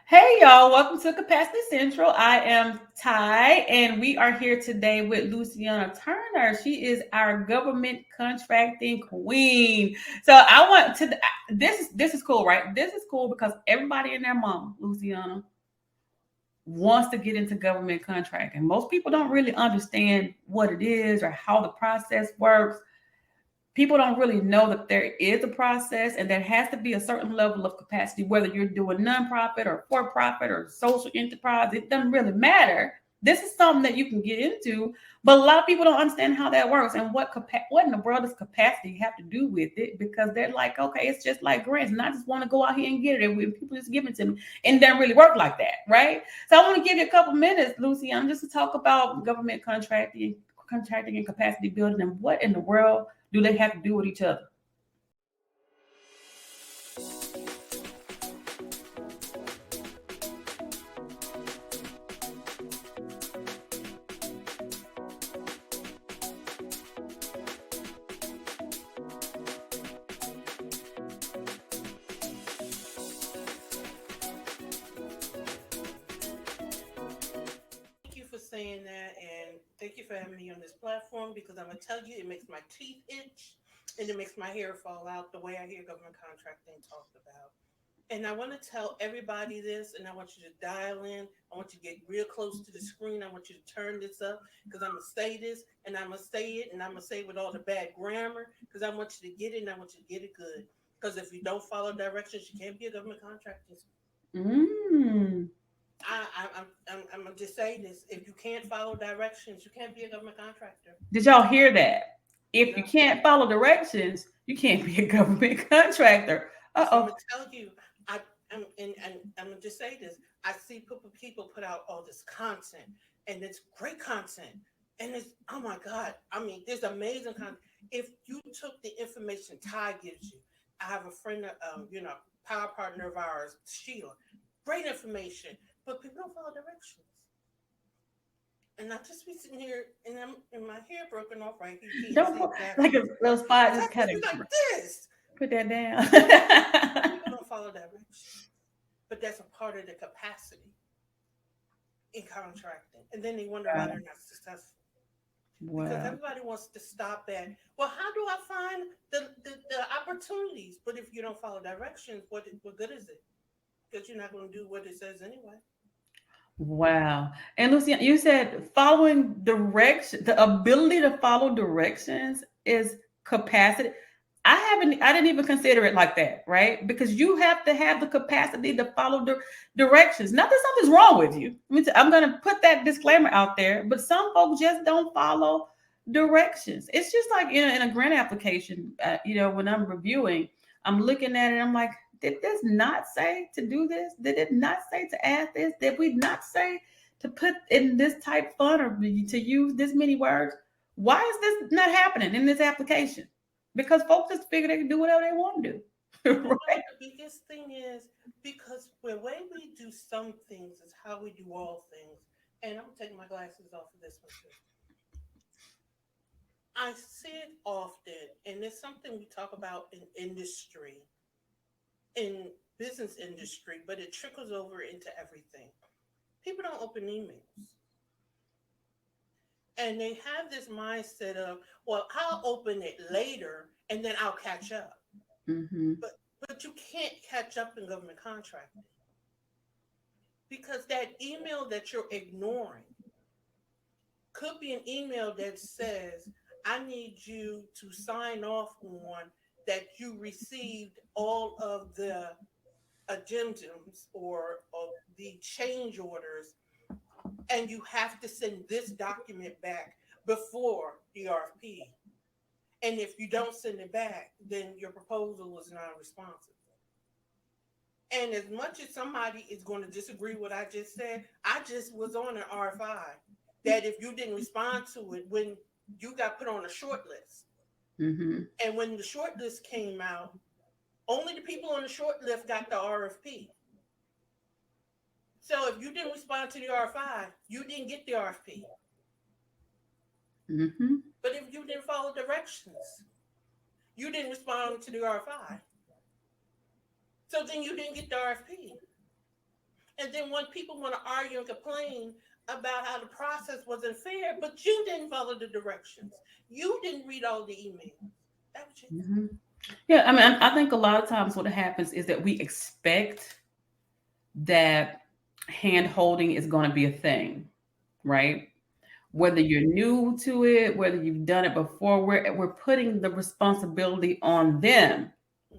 Hey y'all, welcome to Capacity Central. I am Ty, and we are here today with Luciana Turner. She is our government contracting queen. So I want to this is cool, right? This is cool because everybody and their mom, Luciana, wants to get into government contracting. Most people don't really understand what it is or how the process works. People don't really know that there is a process and there has to be a certain level of capacity, whether you're doing nonprofit or for profit or social enterprise, it doesn't really matter. This is something that you can get into, but a lot of people don't understand how that works and what in the world does capacity have to do with it, because they're like, okay, it's just like grants, and I just want to go out here and get it, and when people just give it to me, and it doesn't really work like that, right? So I want to give you a couple minutes, Luciana, just to talk about government contracting and capacity building, and what in the world do they have to do with each other? Thank you for saying that, and thank you for having me on this platform because I'm gonna tell you, it makes my teeth itch and it makes my hair fall out the way I hear government contracting talked about. And I want to tell everybody this, and I want you to dial in. I want you to get real close to the screen. I want you to turn this up because I'm gonna say this, and I'm gonna say it, and I'm gonna say it with all the bad grammar because I want you to get it, and I want you to get it good. Because if you don't follow directions, you can't be a government contractor. Mm. I'm gonna just say this: if you can't follow directions, you can't be a government contractor. Did y'all hear that? If you No. can't follow directions, you can't be a government contractor. Uh So I'm oh. gonna tell you, and I'm gonna just say this: I see people put out all this content, and it's great content, and it's oh my god! I mean, there's amazing content. If you took the information Ty gives you, I have a friend, power partner of ours, Sheila. Great information, but people don't follow directions. And I just be sitting here and I'm and my hair broken off right here. You can't Don't see put like exactly. a, those five, So I just just kind be like of this. put that down. People don't follow directions. But that's a part of the capacity in contracting. And then they wonder why they're not successful. Because Wow. everybody wants to stop at, well, how do I find the opportunities? But if you don't follow directions, what good is it? Because you're not going to do what it says anyway. Wow. And Luciana, you said following direction, the ability to follow directions is capacity. I didn't even consider it like that, right? Because you have to have the capacity to follow directions. Not that something's wrong with you. I'm going to put that disclaimer out there, but some folks just don't follow directions. It's just like in a grant application, when I'm reviewing, I'm looking at it, I'm like, did this not say to do this? Did it not say to add this? Did we not say to put in this type font or to use this many words? Why is this not happening in this application? Because folks just figure they can do whatever they want to do. You know Right? what the biggest thing is? Because the way we do some things is how we do all things. And I'm taking my glasses off of this one too. I see it often, and it's something we talk about in industry, in business industry, but it trickles over into everything. People don't open emails. And they have this mindset of, well, I'll open it later and then I'll catch up. Mm-hmm. But you can't catch up in government contracting because that email that you're ignoring could be an email that says, I need you to sign off on that you received all of the addendums or the change orders, and you have to send this document back before the RFP. And if you don't send it back, then your proposal was non responsive. And as much as somebody is going to disagree with what I just said, I just was on an RFI that if you didn't respond to it when you got put on a short list, Mm-hmm. and when the short list came out, only the people on the short list got the RFP. So if you didn't respond to the RFI, you didn't get the RFP. Mm-hmm. But if you didn't follow directions, you didn't respond to the RFI. So then you didn't get the RFP. And then when people want to argue and complain about how the process wasn't fair, but you didn't follow the directions, you didn't read all the emails. That was your fault. Hmm. Yeah, I mean, I think a lot of times what happens is that we expect that hand holding is going to be a thing, right? Whether you're new to it, whether you've done it before, we're putting the responsibility on them Mm.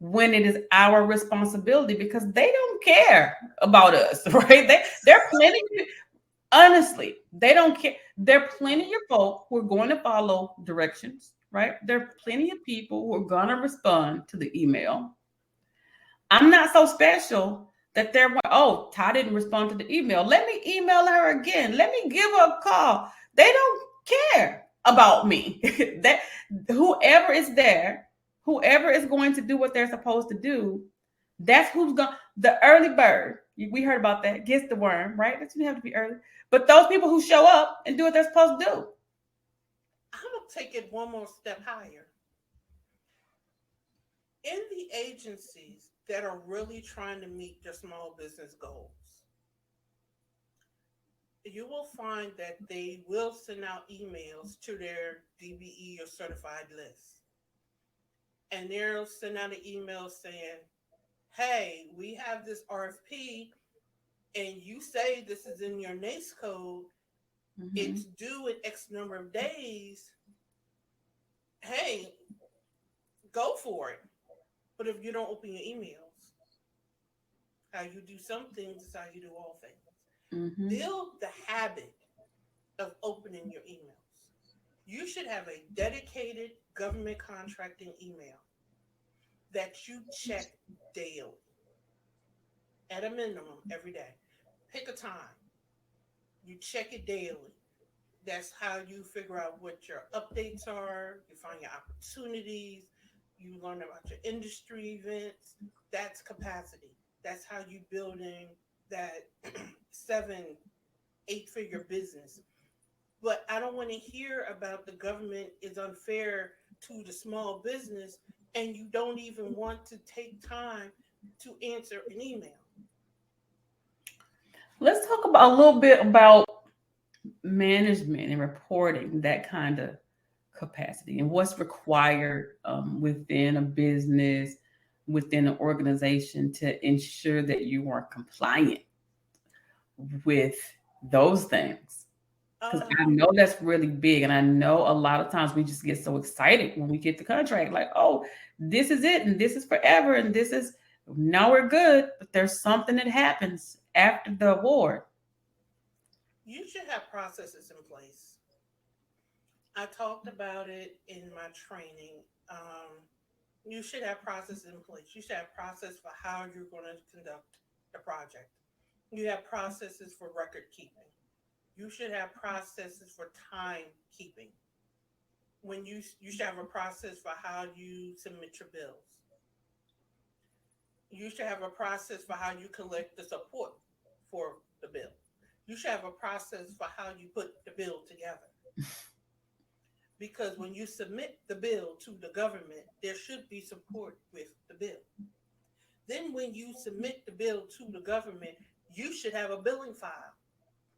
when it is our responsibility because they don't care about us, right? They're plenty. Honestly, they don't care. There are plenty of folk who are going to follow directions, right? There are plenty of people who are going to respond to the email. I'm not so special that they're, oh, Ty didn't respond to the email. Let me email her again. Let me give her a call. They don't care about me. That whoever is there, whoever is going to do what they're supposed to do, that's who's going. The early bird, we heard about that, gets the worm, right? That you have to be early. But those people who show up and do what they're supposed to do. I'm going to take it one more step higher. In the agencies that are really trying to meet their small business goals, you will find that they will send out emails to their DBE or certified list. And they'll send out an email saying, hey, we have this RFP, and you say this is in your NACE code, it's Mhm. due in X number of days. Hey, go for it. But if you don't open your emails, how you do some things is how you do all things. Mhm. Build the habit of opening your emails. You should have a dedicated government contracting email that you check daily, at a minimum every day. Pick a time, you check it daily. That's how you figure out what your updates are, you find your opportunities, you learn about your industry events. That's capacity. That's how you building that seven, 8 figure business. But I don't want to hear about the government is unfair to the small business and you don't even want to take time to answer an email. Let's talk about a little bit about management and reporting, that kind of capacity, and what's required within a business, within an organization to ensure that you are compliant with those things. Because I Um, know that's really big. And I know a lot of times we just get so excited when we get the contract, like, oh, this is it, and this is forever, and this is now we're good. But there's something that happens after the award. you should have processes in place. I talked about it in my training. You should have processes in place. You should have process for how you're going to conduct the project. You have processes for record keeping. You should have processes for time keeping. You should have a process for how you submit your bills. You should have a process for how you collect the support for the bill. You should have a process for how you put the bill together. Because when you submit the bill to the government, there should be support with the bill. Then, when you submit the bill to the government, you should have a billing file.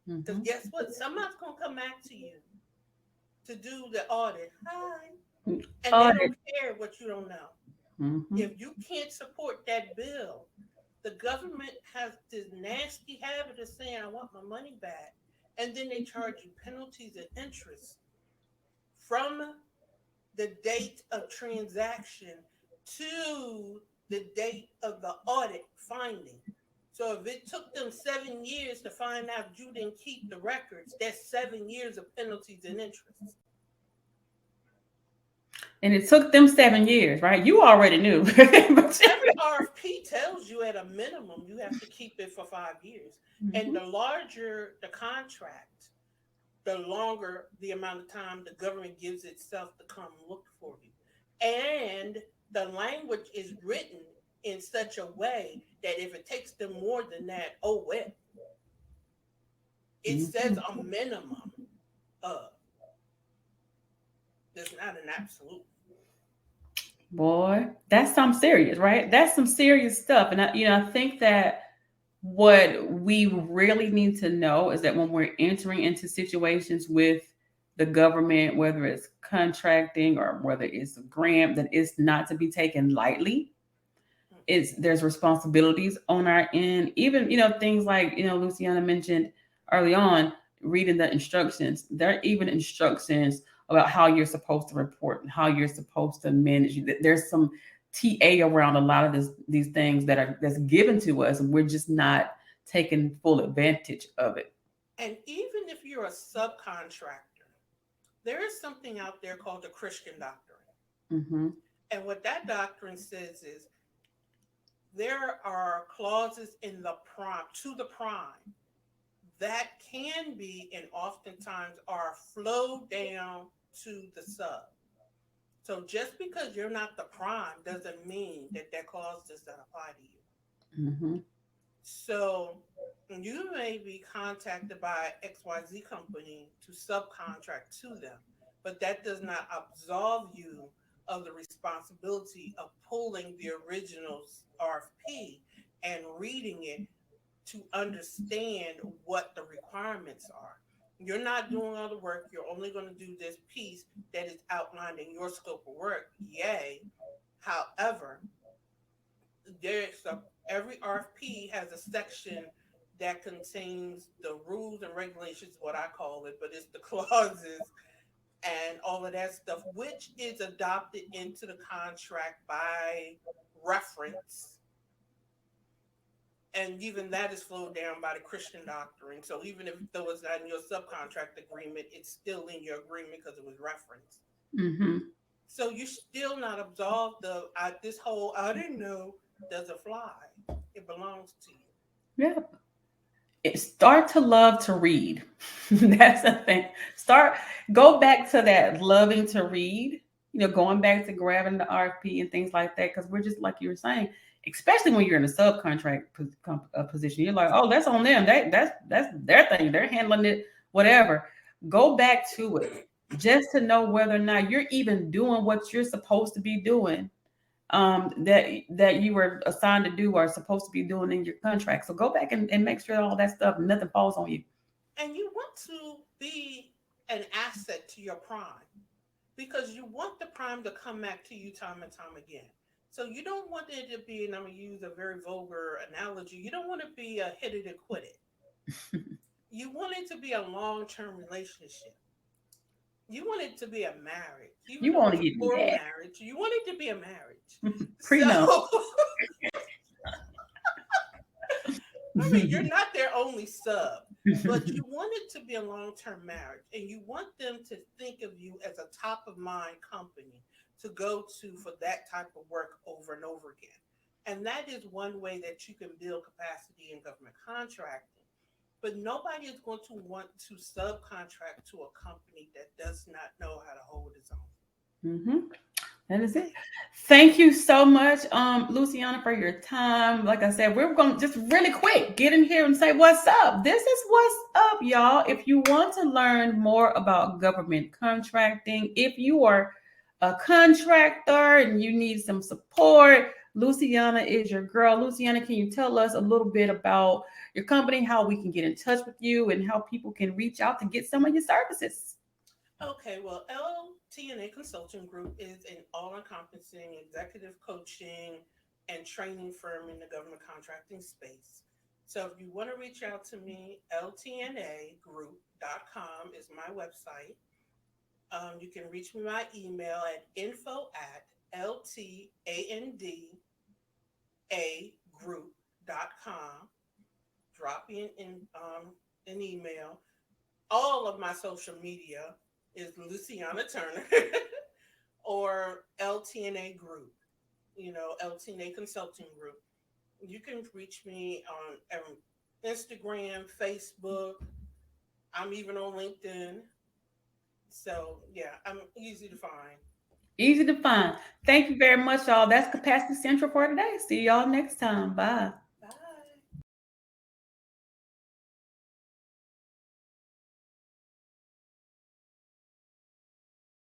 Because Mm-hmm. guess what? Somebody's going to come back to you to do the audit. Hi. And they Audit. don't care what you don't know. Mm-hmm. If you can't support that bill, the government has this nasty habit of saying, I want my money back. And then they charge you penalties and interest from the date of transaction to the date of the audit finding. So if it took them 7 years to find out you didn't keep the records, that's 7 years of penalties and interest. And it took them 7 years, right? You already knew. But Every RFP tells you at a minimum you have to keep it for 5 years. And Mhm. the larger the contract, the longer the amount of time the government gives itself to come look for you. And the language is written in such a way that if it takes them more than that, oh well, it says Mhm. a minimum of. There's not an absolute. Boy, that's some serious, right? That's some serious stuff. And I think that what we really need to know is that when we're entering into situations with the government, whether it's contracting or whether it's a grant, that it's not to be taken lightly. It's there's responsibilities on our end. Even things like Luciana mentioned early on, reading the instructions. There are even instructions about how you're supposed to report and how you're supposed to manage. There's some TA around a lot of these things that's given to us, and we're just not taking full advantage of it. And even if you're a subcontractor, there is something out there called the Christian doctrine. Mm-hmm. And what that doctrine says is there are clauses in the prime to the prime that can be and oftentimes are flowed down to the sub. So just because you're not the prime doesn't mean that that clause does not apply to you. Mm-hmm. So you may be contacted by XYZ company to subcontract to them, but that does not absolve you of the responsibility of pulling the original RFP and reading it to understand what the requirements are. You're not doing all the work. You're only going to do this piece that is outlined in your scope of work. Yay. However, there's a every RFP has a section that contains the rules and regulations, what I call it, but it's the clauses and all of that stuff, which is adopted into the contract by reference. And even that is flowed down by the Christian doctrine. So even if though it's not in your subcontract agreement, it's still in your agreement because it was referenced. Mm-hmm. So you're still not absolved of this whole I didn't know doesn't fly. It belongs to you. Yeah. Start to love to read. That's the thing. Start Go back to that loving to read. Going back to grabbing the RFP and things like that, because we're just like you were saying, especially when you're in a subcontract position, you're like, oh, that's on them. That's their thing. They're handling it. Whatever. Go back to it just to know whether or not you're even doing what you're supposed to be doing, that you were assigned to do or supposed to be doing in your contract. So go back and make sure all that stuff, nothing falls on you. And you want to be an asset to your prime because you want the prime to come back to you time and time again. So you don't want it to be, and I'm going to use a very vulgar analogy, you don't want to be a hit it and quit it. You want it to be a long term relationship. You want it to be a marriage, even You though want it's to a get poor mad. marriage. You want it to be a marriage. So, Prenup. I mean, you're not their only sub, but you want it to be a long term marriage and you want them to think of you as a top of mind company to go to for that type of work over and over again. And that is one way that you can build capacity in government contracting. But nobody is going to want to subcontract to a company that does not know how to hold its own. Hmm. That is it. Thank you so much, Luciana, for your time. Like I said, we're going to just really quick get in here and say what's up. This is what's up, y'all. If you want to learn more about government contracting, if you are a contractor and you need some support, Luciana is your girl. Luciana, can you tell us a little bit about your company, how we can get in touch with you, and how people can reach out to get some of your services? Okay, well, LTNA Consulting Group is an all encompassing executive coaching and training firm in the government contracting space. So if you want to reach out to me, ltnagroup.com is my website. You can reach me by email at info@ltandagroup.com. Drop in an email. All of my social media is Luciana Turner or LTNA Group, LTNA Consulting Group. You can reach me on Instagram, Facebook. I'm even on LinkedIn. So, yeah, I'm easy to find. Easy to find. Thank you very much, y'all. That's Capacity Central for today. See y'all next time. Bye.